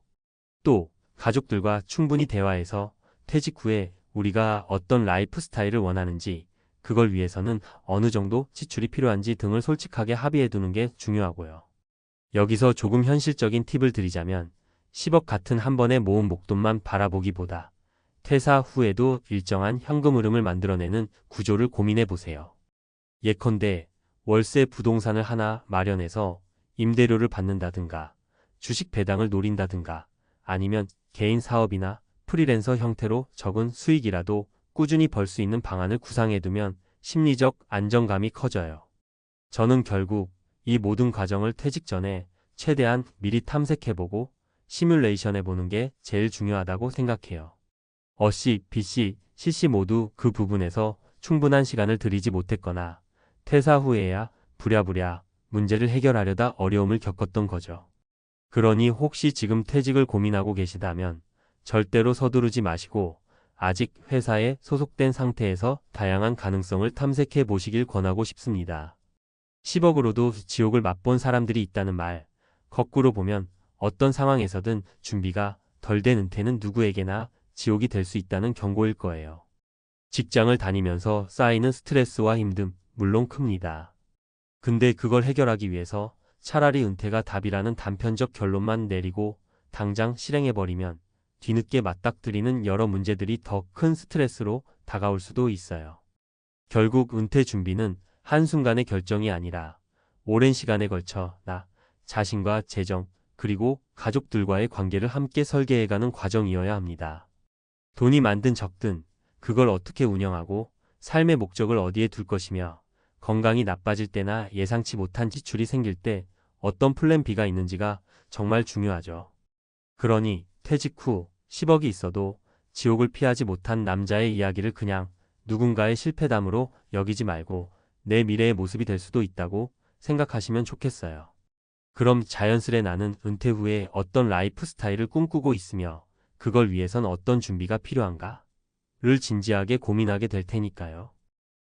또 가족들과 충분히 대화해서 퇴직 후에 우리가 어떤 라이프 스타일을 원하는지, 그걸 위해서는 어느 정도 지출이 필요한지 등을 솔직하게 합의해 두는 게 중요하고요. 여기서 조금 현실적인 팁을 드리자면 10억 같은 한 번에 모은 목돈만 바라보기보다 퇴사 후에도 일정한 현금 흐름을 만들어내는 구조를 고민해 보세요. 예컨대 월세 부동산을 하나 마련해서 임대료를 받는다든가 주식 배당을 노린다든가 아니면 개인 사업이나 프리랜서 형태로 적은 수익이라도 꾸준히 벌 수 있는 방안을 구상해두면 심리적 안정감이 커져요. 저는 결국 이 모든 과정을 퇴직 전에 최대한 미리 탐색해보고 시뮬레이션해보는 게 제일 중요하다고 생각해요. 어씨, B씨, C씨 모두 그 부분에서 충분한 시간을 들이지 못했거나 퇴사 후에야 부랴부랴 문제를 해결하려다 어려움을 겪었던 거죠. 그러니 혹시 지금 퇴직을 고민하고 계시다면 절대로 서두르지 마시고 아직 회사에 소속된 상태에서 다양한 가능성을 탐색해 보시길 권하고 싶습니다. 10억으로도 지옥을 맛본 사람들이 있다는 말, 거꾸로 보면 어떤 상황에서든 준비가 덜 된 은퇴는 누구에게나 지옥이 될 수 있다는 경고일 거예요. 직장을 다니면서 쌓이는 스트레스와 힘듦, 물론 큽니다. 근데 그걸 해결하기 위해서 차라리 은퇴가 답이라는 단편적 결론만 내리고 당장 실행해버리면 뒤늦게 맞닥뜨리는 여러 문제들이 더 큰 스트레스로 다가올 수도 있어요. 결국 은퇴 준비는 한순간의 결정이 아니라 오랜 시간에 걸쳐 나 자신과 재정, 그리고 가족들과의 관계를 함께 설계해가는 과정이어야 합니다. 돈이 많든 적든 그걸 어떻게 운영하고 삶의 목적을 어디에 둘 것이며 건강이 나빠질 때나 예상치 못한 지출이 생길 때 어떤 플랜 B가 있는지가 정말 중요하죠. 그러니 퇴직 후 10억이 있어도 지옥을 피하지 못한 남자의 이야기를 그냥 누군가의 실패담으로 여기지 말고 내 미래의 모습이 될 수도 있다고 생각하시면 좋겠어요. 그럼 자연스레 나는 은퇴 후에 어떤 라이프 스타일을 꿈꾸고 있으며 그걸 위해선 어떤 준비가 필요한가? 를 진지하게 고민하게 될 테니까요.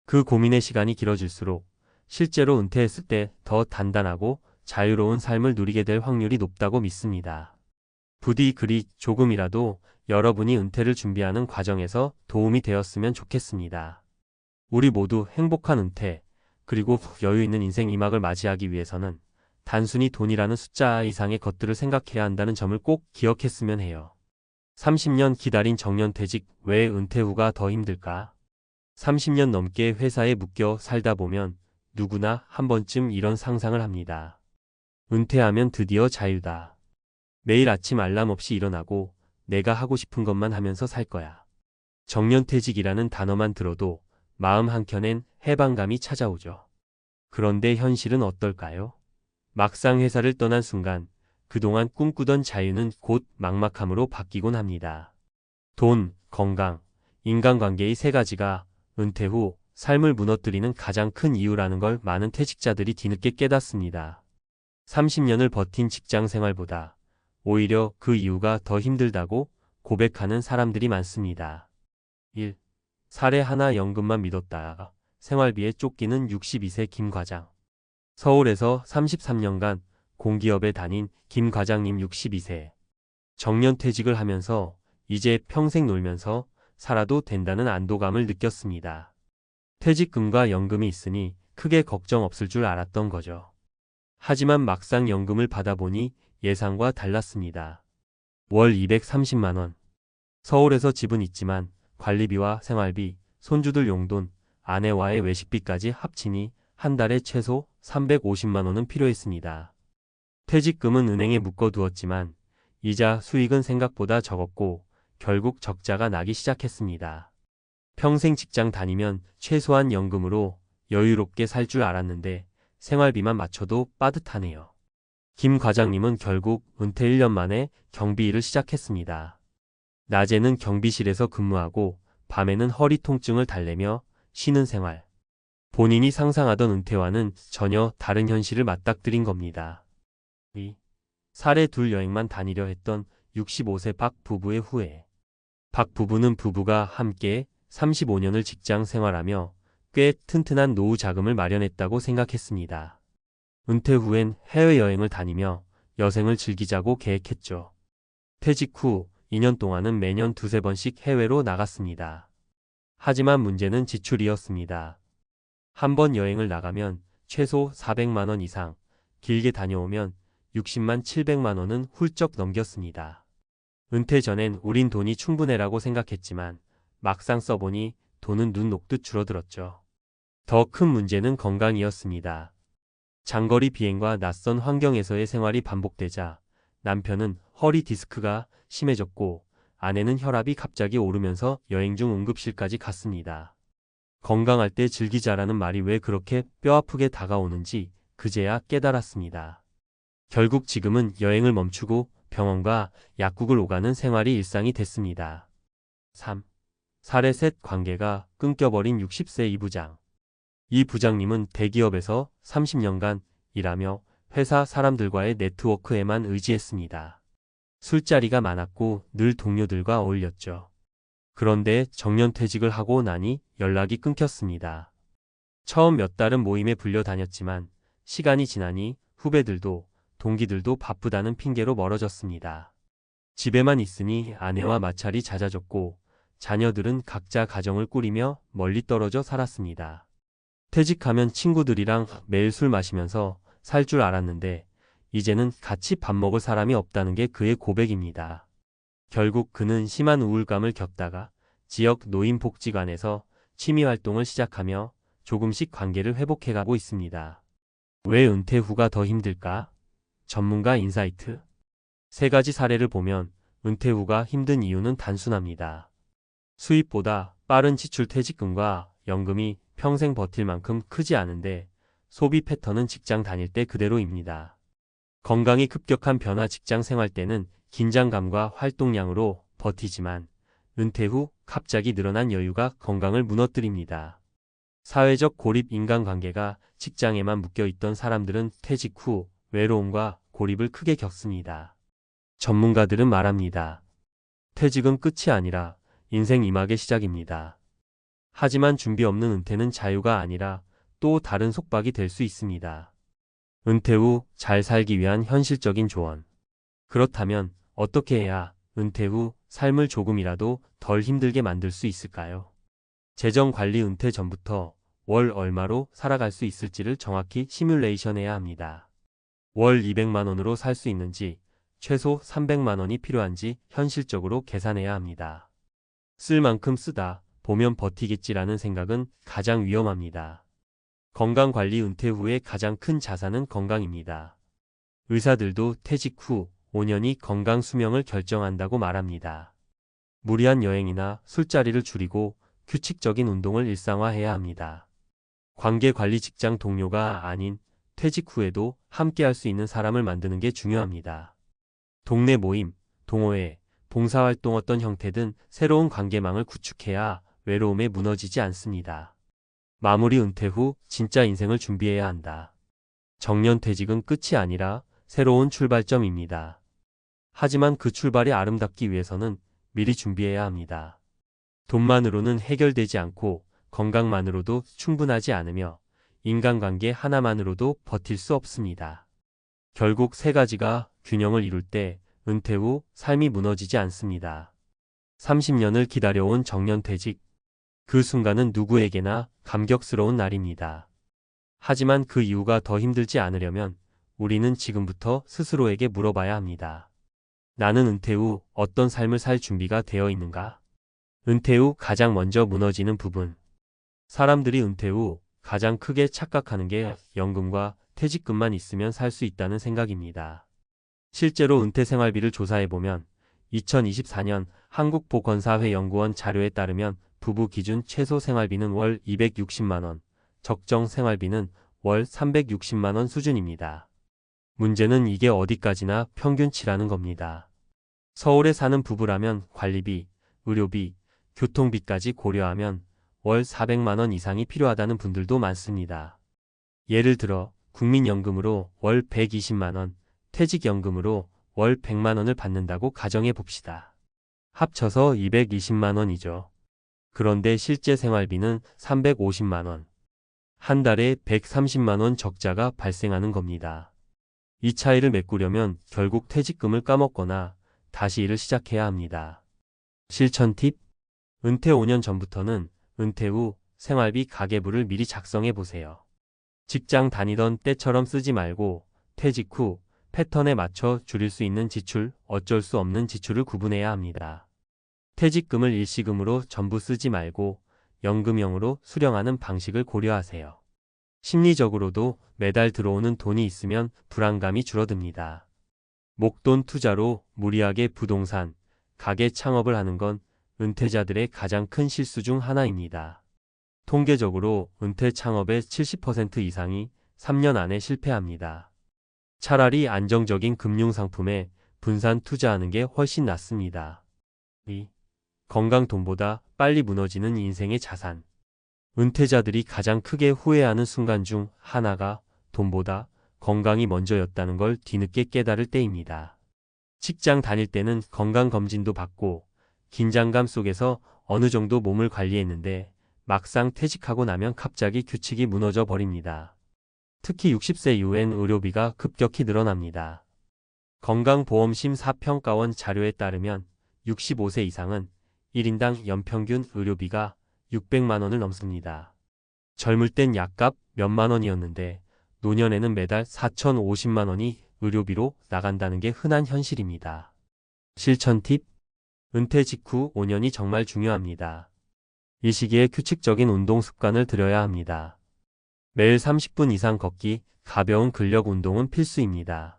그 고민의 시간이 길어질수록 실제로 은퇴했을 때 더 단단하고 자유로운 삶을 누리게 될 확률이 높다고 믿습니다. 부디 글이 조금이라도 여러분이 은퇴를 준비하는 과정에서 도움이 되었으면 좋겠습니다. 우리 모두 행복한 은퇴, 그리고 여유 있는 인생 2막을 맞이하기 위해서는 단순히 돈이라는 숫자 이상의 것들을 생각해야 한다는 점을 꼭 기억했으면 해요. 30년 기다린 정년퇴직, 왜 은퇴 후가 더 힘들까? 30년 넘게 회사에 묶여 살다 보면 누구나 한 번쯤 이런 상상을 합니다. 은퇴하면 드디어 자유다. 매일 아침 알람 없이 일어나고 내가 하고 싶은 것만 하면서 살 거야. 정년퇴직이라는 단어만 들어도 마음 한켠엔 해방감이 찾아오죠. 그런데 현실은 어떨까요? 막상 회사를 떠난 순간 그동안 꿈꾸던 자유는 곧 막막함으로 바뀌곤 합니다. 돈, 건강, 인간관계의 세 가지가 은퇴 후 삶을 무너뜨리는 가장 큰 이유라는 걸 많은 퇴직자들이 뒤늦게 깨닫습니다. 30년을 버틴 직장 생활보다 오히려 그 이유가 더 힘들다고 고백하는 사람들이 많습니다. 1. 사례 하나 연금만 믿었다가 생활비에 쫓기는 62세 김 과장. 서울에서 33년간 공기업에 다닌 김 과장님 62세. 정년퇴직을 하면서 이제 평생 놀면서 살아도 된다는 안도감을 느꼈습니다. 퇴직금과 연금이 있으니 크게 걱정 없을 줄 알았던 거죠. 하지만 막상 연금을 받아보니 예상과 달랐습니다. 월 230만 원. 서울에서 집은 있지만 관리비와 생활비, 손주들 용돈, 아내와의 외식비까지 합치니 한 달에 최소 350만 원은 필요했습니다. 퇴직금은 은행에 묶어두었지만 이자 수익은 생각보다 적었고 결국 적자가 나기 시작했습니다. 평생 직장 다니면 최소한 연금으로 여유롭게 살 줄 알았는데 생활비만 맞춰도 빠듯하네요. 김 과장님은 결국 은퇴 1년 만에 경비 일을 시작했습니다. 낮에는 경비실에서 근무하고 밤에는 허리 통증을 달래며 쉬는 생활. 본인이 상상하던 은퇴와는 전혀 다른 현실을 맞닥뜨린 겁니다. 2. 사례 둘 여행만 다니려 했던 65세 박 부부의 후회. 박 부부는 부부가 함께 35년을 직장 생활하며 꽤 튼튼한 노후 자금을 마련했다고 생각했습니다. 은퇴 후엔 해외여행을 다니며 여생을 즐기자고 계획했죠. 퇴직 후 2년 동안은 매년 두세 번씩 해외로 나갔습니다. 하지만 문제는 지출이었습니다. 한 번 여행을 나가면 최소 400만 원 이상, 길게 다녀오면 60만 700만 원은 훌쩍 넘겼습니다. 은퇴 전엔 우린 돈이 충분해라고 생각했지만 막상 써보니 돈은 눈 녹듯 줄어들었죠. 더 큰 문제는 건강이었습니다. 장거리 비행과 낯선 환경에서의 생활이 반복되자 남편은 허리 디스크가 심해졌고 아내는 혈압이 갑자기 오르면서 여행 중 응급실까지 갔습니다. 건강할 때 즐기자라는 말이 왜 그렇게 뼈아프게 다가오는지 그제야 깨달았습니다. 결국 지금은 여행을 멈추고 병원과 약국을 오가는 생활이 일상이 됐습니다. 3. 사례 셋 관계가 끊겨버린 60세 이 부장. 이 부장님은 대기업에서 30년간 일하며 회사 사람들과의 네트워크에만 의지했습니다. 술자리가 많았고 늘 동료들과 어울렸죠. 그런데 정년퇴직을 하고 나니 연락이 끊겼습니다. 처음 몇 달은 모임에 불려 다녔지만 시간이 지나니 후배들도 동기들도 바쁘다는 핑계로 멀어졌습니다. 집에만 있으니 아내와 마찰이 잦아졌고 자녀들은 각자 가정을 꾸리며 멀리 떨어져 살았습니다. 퇴직하면 친구들이랑 매일 술 마시면서 살 줄 알았는데 이제는 같이 밥 먹을 사람이 없다는 게 그의 고백입니다. 결국 그는 심한 우울감을 겪다가 지역 노인복지관에서 취미활동을 시작하며 조금씩 관계를 회복해가고 있습니다. 왜 은퇴 후가 더 힘들까? 전문가 인사이트. 세 가지 사례를 보면 은퇴 후가 힘든 이유는 단순합니다. 수입보다 빠른 지출 퇴직금과 연금이 평생 버틸 만큼 크지 않은데 소비 패턴은 직장 다닐 때 그대로입니다. 건강이 급격한 변화 직장 생활 때는 긴장감과 활동량으로 버티지만 은퇴 후 갑자기 늘어난 여유가 건강을 무너뜨립니다. 사회적 고립 인간관계가 직장에만 묶여있던 사람들은 퇴직 후 외로움과 고립을 크게 겪습니다. 전문가들은 말합니다. 퇴직은 끝이 아니라 인생 2막의 시작입니다. 하지만 준비 없는 은퇴는 자유가 아니라 또 다른 속박이 될 수 있습니다. 은퇴 후 잘 살기 위한 현실적인 조언. 그렇다면 어떻게 해야 은퇴 후 삶을 조금이라도 덜 힘들게 만들 수 있을까요? 재정 관리. 은퇴 전부터 월 얼마로 살아갈 수 있을지를 정확히 시뮬레이션해야 합니다. 월 200만 원으로 살 수 있는지, 최소 300만 원이 필요한지 현실적으로 계산해야 합니다. 쓸 만큼 쓰다 보면 버티겠지라는 생각은 가장 위험합니다. 건강관리. 은퇴 후의 가장 큰 자산은 건강입니다. 의사들도 퇴직 후 5년이 건강 수명을 결정한다고 말합니다. 무리한 여행이나 술자리를 줄이고 규칙적인 운동을 일상화해야 합니다. 관계관리 직장 동료가 아닌 퇴직 후에도 함께 할 수 있는 사람을 만드는 게 중요합니다. 동네 모임, 동호회, 봉사활동 어떤 형태든 새로운 관계망을 구축해야 외로움에 무너지지 않습니다. 마무리 은퇴 후 진짜 인생을 준비해야 한다. 정년퇴직은 끝이 아니라 새로운 출발점입니다. 하지만 그 출발이 아름답기 위해서는 미리 준비해야 합니다. 돈만으로는 해결되지 않고 건강만으로도 충분하지 않으며 인간관계 하나만으로도 버틸 수 없습니다. 결국 세 가지가 균형을 이룰 때 은퇴 후 삶이 무너지지 않습니다. 30년을 기다려온 정년퇴직. 그 순간은 누구에게나 감격스러운 날입니다. 하지만 그 이후가 더 힘들지 않으려면 우리는 지금부터 스스로에게 물어봐야 합니다. 나는 은퇴 후 어떤 삶을 살 준비가 되어 있는가? 은퇴 후 가장 먼저 무너지는 부분. 사람들이 은퇴 후 가장 크게 착각하는 게 연금과 퇴직금만 있으면 살 수 있다는 생각입니다. 실제로 은퇴 생활비를 조사해보면 2024년 한국보건사회연구원 자료에 따르면 부부 기준 최소 생활비는 월 260만원, 적정 생활비는 월 360만원 수준입니다. 문제는 이게 어디까지나 평균치라는 겁니다. 서울에 사는 부부라면 관리비, 의료비, 교통비까지 고려하면 월 400만원 이상이 필요하다는 분들도 많습니다. 예를 들어 국민연금으로 월 120만원, 퇴직연금으로 월 100만원을 받는다고 가정해 봅시다. 합쳐서 220만원이죠. 그런데 실제 생활비는 350만원. 한 달에 130만원 적자가 발생하는 겁니다. 이 차이를 메꾸려면 결국 퇴직금을 까먹거나 다시 일을 시작해야 합니다. 실천 팁. 은퇴 5년 전부터는 은퇴 후 생활비 가계부를 미리 작성해 보세요. 직장 다니던 때처럼 쓰지 말고 퇴직 후 패턴에 맞춰 줄일 수 있는 지출, 어쩔 수 없는 지출을 구분해야 합니다. 퇴직금을 일시금으로 전부 쓰지 말고 연금형으로 수령하는 방식을 고려하세요. 심리적으로도 매달 들어오는 돈이 있으면 불안감이 줄어듭니다. 목돈 투자로 무리하게 부동산, 가게 창업을 하는 건 은퇴자들의 가장 큰 실수 중 하나입니다. 통계적으로 은퇴 창업의 70% 이상이 3년 안에 실패합니다. 차라리 안정적인 금융상품에 분산 투자하는 게 훨씬 낫습니다. 2. 건강 돈보다 빨리 무너지는 인생의 자산. 은퇴자들이 가장 크게 후회하는 순간 중 하나가 돈보다 건강이 먼저였다는 걸 뒤늦게 깨달을 때입니다. 직장 다닐 때는 건강검진도 받고 긴장감 속에서 어느 정도 몸을 관리했는데 막상 퇴직하고 나면 갑자기 규칙이 무너져 버립니다. 특히 60세 이후엔 의료비가 급격히 늘어납니다. 건강보험심사평가원 자료에 따르면 65세 이상은 1인당 연평균 의료비가 600만 원을 넘습니다. 젊을 땐 약값 몇만 원이었는데 노년에는 매달 4,050만 원이 의료비로 나간다는 게 흔한 현실입니다. 실천 팁. 은퇴 직후 5년이 정말 중요합니다. 이 시기에 규칙적인 운동 습관을 들여야 합니다. 매일 30분 이상 걷기, 가벼운 근력 운동은 필수입니다.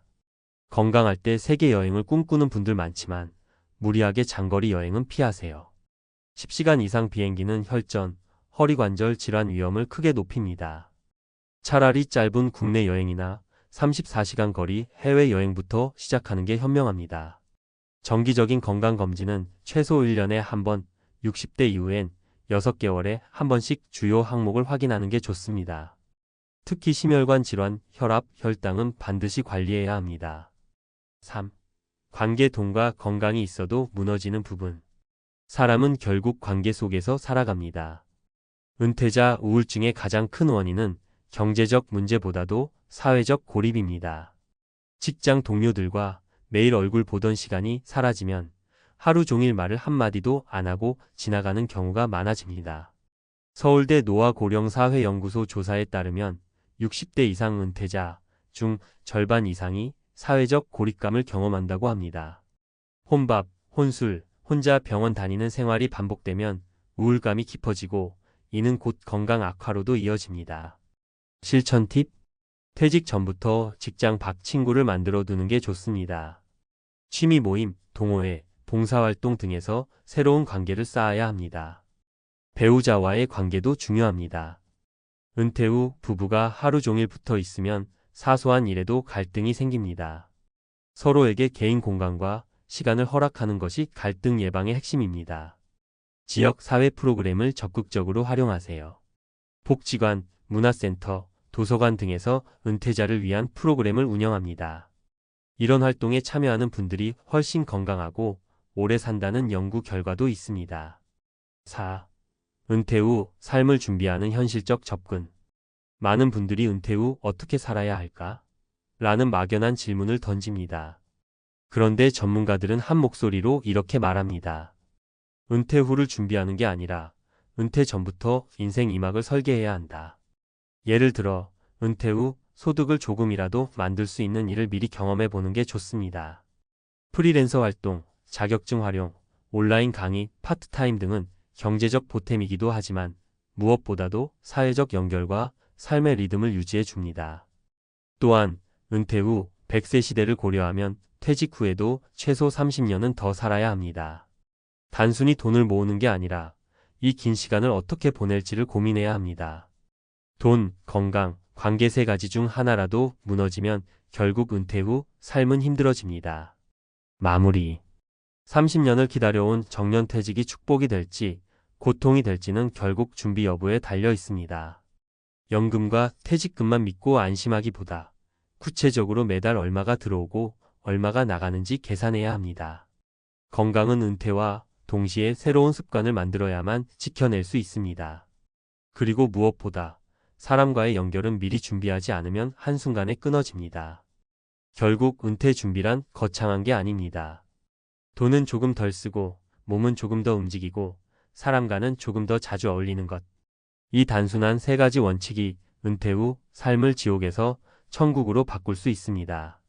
건강할 때 세계 여행을 꿈꾸는 분들 많지만 무리하게 장거리 여행은 피하세요. 10시간 이상 비행기는 혈전, 허리관절 질환 위험을 크게 높입니다. 차라리 짧은 국내 여행이나 34시간 거리 해외여행부터 시작하는 게 현명합니다. 정기적인 건강검진은 최소 1년에 한 번, 60대 이후엔 6개월에 한 번씩 주요 항목을 확인하는 게 좋습니다. 특히 심혈관 질환, 혈압, 혈당은 반드시 관리해야 합니다. 3. 관계 돈과 건강이 있어도 무너지는 부분. 사람은 결국 관계 속에서 살아갑니다. 은퇴자 우울증의 가장 큰 원인은 경제적 문제보다도 사회적 고립입니다. 직장 동료들과 매일 얼굴 보던 시간이 사라지면 하루 종일 말을 한마디도 안 하고 지나가는 경우가 많아집니다. 서울대 노화고령사회연구소 조사에 따르면 60대 이상 은퇴자 중 절반 이상이 사회적 고립감을 경험한다고 합니다. 혼밥, 혼술, 혼자 병원 다니는 생활이 반복되면 우울감이 깊어지고 이는 곧 건강 악화로도 이어집니다. 실천 팁. 퇴직 전부터 직장 밖 친구를 만들어 두는 게 좋습니다. 취미 모임, 동호회, 봉사활동 등에서 새로운 관계를 쌓아야 합니다. 배우자와의 관계도 중요합니다. 은퇴 후 부부가 하루 종일 붙어 있으면 사소한 일에도 갈등이 생깁니다. 서로에게 개인 공간과 시간을 허락하는 것이 갈등 예방의 핵심입니다. 지역 사회 프로그램을 적극적으로 활용하세요. 복지관, 문화센터, 도서관 등에서 은퇴자를 위한 프로그램을 운영합니다. 이런 활동에 참여하는 분들이 훨씬 건강하고 오래 산다는 연구 결과도 있습니다. 4. 은퇴 후 삶을 준비하는 현실적 접근. 많은 분들이 은퇴 후 어떻게 살아야 할까? 라는 막연한 질문을 던집니다. 그런데 전문가들은 한 목소리로 이렇게 말합니다. 은퇴 후를 준비하는 게 아니라 은퇴 전부터 인생 2막을 설계해야 한다. 예를 들어 은퇴 후 소득을 조금이라도 만들 수 있는 일을 미리 경험해 보는 게 좋습니다. 프리랜서 활동, 자격증 활용, 온라인 강의, 파트타임 등은 경제적 보탬이기도 하지만 무엇보다도 사회적 연결과 삶의 리듬을 유지해 줍니다. 또한 은퇴 후 100세 시대를 고려하면 퇴직 후에도 최소 30년은 더 살아야 합니다. 단순히 돈을 모으는 게 아니라 이 긴 시간을 어떻게 보낼지를 고민해야 합니다. 돈, 건강, 관계 세 가지 중 하나라도 무너지면 결국 은퇴 후 삶은 힘들어집니다. 마무리. 30년을 기다려온 정년퇴직이 축복이 될지 고통이 될지는 결국 준비 여부에 달려 있습니다. 연금과 퇴직금만 믿고 안심하기보다 구체적으로 매달 얼마가 들어오고 얼마가 나가는지 계산해야 합니다. 건강은 은퇴와 동시에 새로운 습관을 만들어야만 지켜낼 수 있습니다. 그리고 무엇보다 사람과의 연결은 미리 준비하지 않으면 한순간에 끊어집니다. 결국 은퇴 준비란 거창한 게 아닙니다. 돈은 조금 덜 쓰고 몸은 조금 더 움직이고 사람과는 조금 더 자주 어울리는 것. 이 단순한 세 가지 원칙이 은퇴 후 삶을 지옥에서 천국으로 바꿀 수 있습니다.